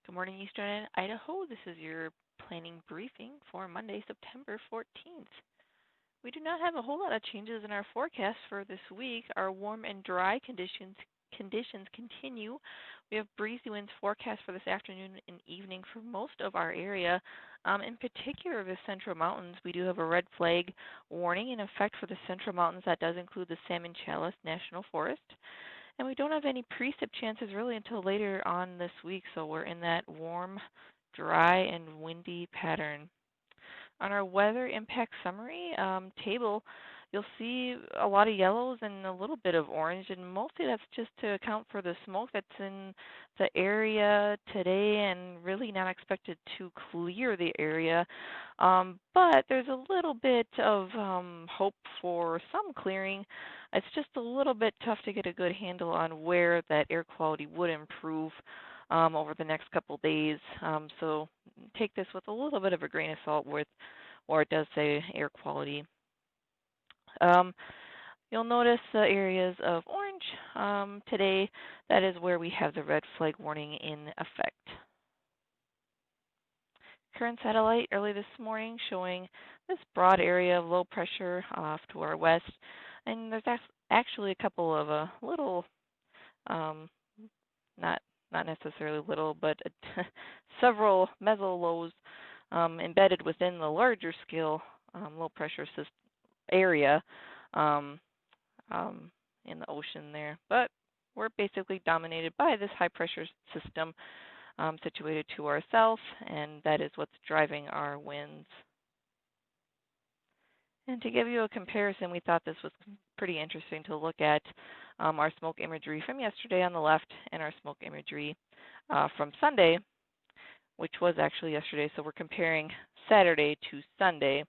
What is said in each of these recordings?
Good morning, Eastern Idaho. This is your planning briefing for Monday, September 14th. We do not have a whole lot of changes in our forecast for this week. Our warm and dry conditions continue. We have breezy winds forecast for this afternoon and evening for most of our area. In particular, the Central Mountains, we do have a red flag warning in effect for the Central Mountains. That does include the Salmon Chalice National Forest. And we don't have any precip chances really until later on this week, so we're in that warm, dry, and windy pattern. On our weather impact summary table, you'll see a lot of yellows and a little bit of orange, and mostly that's just to account for the smoke that's in the area today and really not expected to clear the area. But there's a little bit of hope for some clearing. It's just a little bit tough to get a good handle on where that air quality would improve over the next couple days. So take this with a little bit of a grain of salt with where it does say air quality. You'll notice the areas of orange today. That is where we have the red flag warning in effect. Current satellite early this morning showing this broad area of low pressure off to our west. And there's actually a couple of little, not necessarily little, but several mesolows embedded within the larger scale low pressure area in the ocean there. But we're basically dominated by this high pressure system situated to our south, and that is what's driving our winds. And to give you a comparison, we thought this was pretty interesting to look at our smoke imagery from yesterday on the left and our smoke imagery from Sunday, which was actually yesterday. So we're comparing Saturday to Sunday.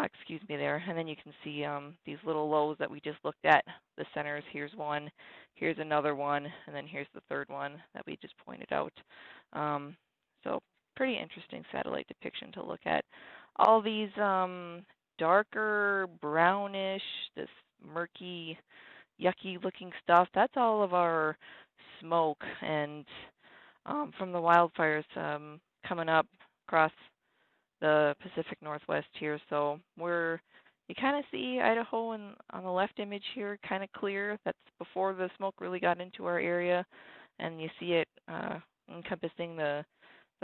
Excuse me there. And then you can see these little lows that we just looked at. The centers, here's one, here's another one, and then here's the third one that we just pointed out. So pretty interesting satellite depiction to look at. All these darker brownish, this murky, yucky looking stuff, that's all of our smoke and from the wildfires coming up across the Pacific Northwest here. So you kind of see Idaho on the left image here kind of clear. That's before the smoke really got into our area, and you see it encompassing the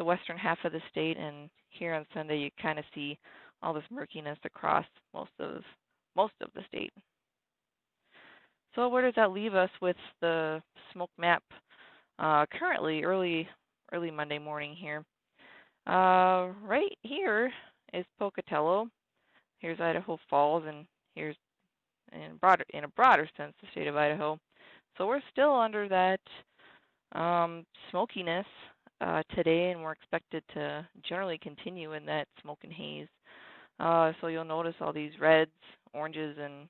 western half of the state. And here on Sunday you kind of see all this murkiness across most of the state. So where does that leave us with the smoke map currently early Monday morning here? Right here is Pocatello. Here's Idaho Falls, and here's in a broader sense the state of Idaho. So we're still under that smokiness today, and we're expected to generally continue in that smoke and haze. So you'll notice all these reds, oranges, and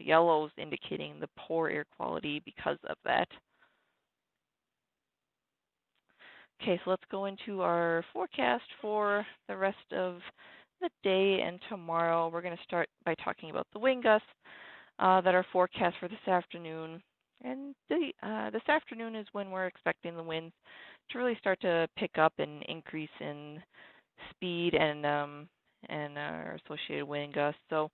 yellows indicating the poor air quality because of that. Okay, so let's go into our forecast for the rest of the day and tomorrow. We're going to start by talking about the wind gusts that are forecast for this afternoon. And this afternoon is when we're expecting the winds to really start to pick up and increase in speed and our associated wind gusts. So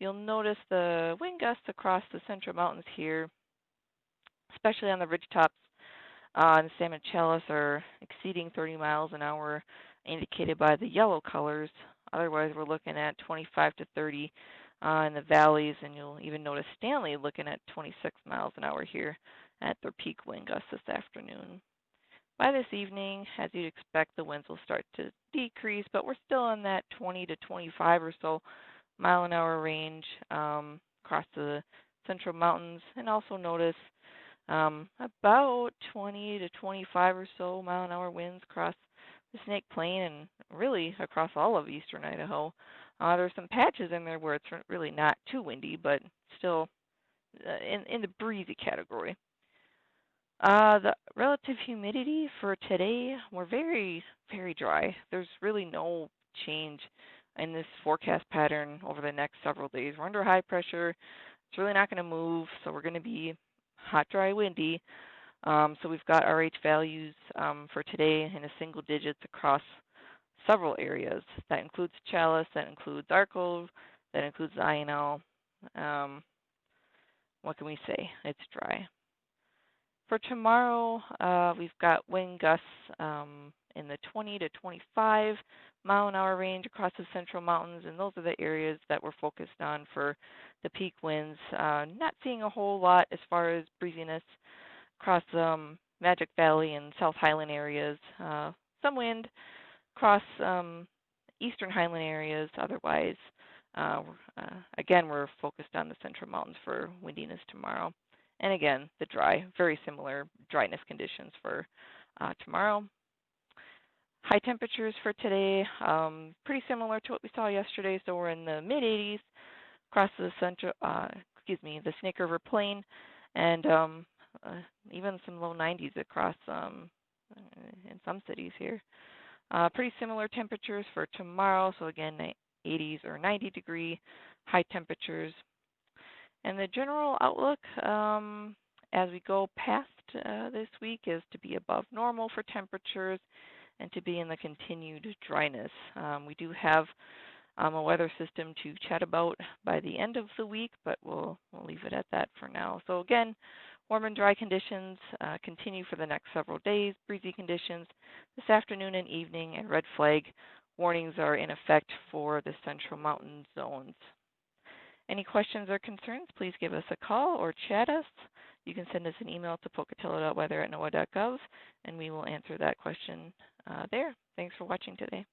you'll notice the wind gusts across the Central Mountains here, especially on the ridgetops and the Salmon Chalice, are exceeding 30 miles an hour, indicated by the yellow colors. Otherwise, we're looking at 25 to 30 in the valleys, and you'll even notice Stanley looking at 26 miles an hour here at their peak wind gusts this afternoon. By this evening, as you'd expect, the winds will start to decrease, but we're still in that 20 to 25 or so mile an hour range across the Central Mountains. And also notice about 20 to 25 or so mile an hour winds across the Snake Plain and really across all of eastern Idaho. There's some patches in there where it's really not too windy, but still in the breezy category. The relative humidity for today, we're very, very dry. There's really no change in this forecast pattern over the next several days. We're under high pressure. It's really not going to move, so we're going to be hot, dry, windy. So we've got RH values for today in a single digits across several areas. That includes Chalice, that includes Arco, that includes INL. What can we say? It's dry. For tomorrow, we've got wind gusts in the 20 to 25 mile an hour range across the central mountains, and those are the areas that we're focused on for the peak winds. Not seeing a whole lot as far as breeziness across Magic Valley and South Highland areas. Some wind across eastern Highland areas. Otherwise, again, we're focused on the central mountains for windiness tomorrow. And again, the dry, very similar dryness conditions for tomorrow. High temperatures for today, pretty similar to what we saw yesterday. So we're in the mid-80s across the central, the Snake River Plain, and even some low 90s across in some cities here. Pretty similar temperatures for tomorrow. So again, 80s or 90 degree high temperatures. And the general outlook as we go past this week is to be above normal for temperatures and to be in the continued dryness. We do have a weather system to chat about by the end of the week, but we'll leave it at that for now. So again, warm and dry conditions continue for the next several days. Breezy conditions this afternoon and evening, and red flag warnings are in effect for the central mountain zones. Any questions or concerns, please give us a call or chat us. You can send us an email to pocatello.weather@noaa.gov, and we will answer that question there. Thanks for watching today.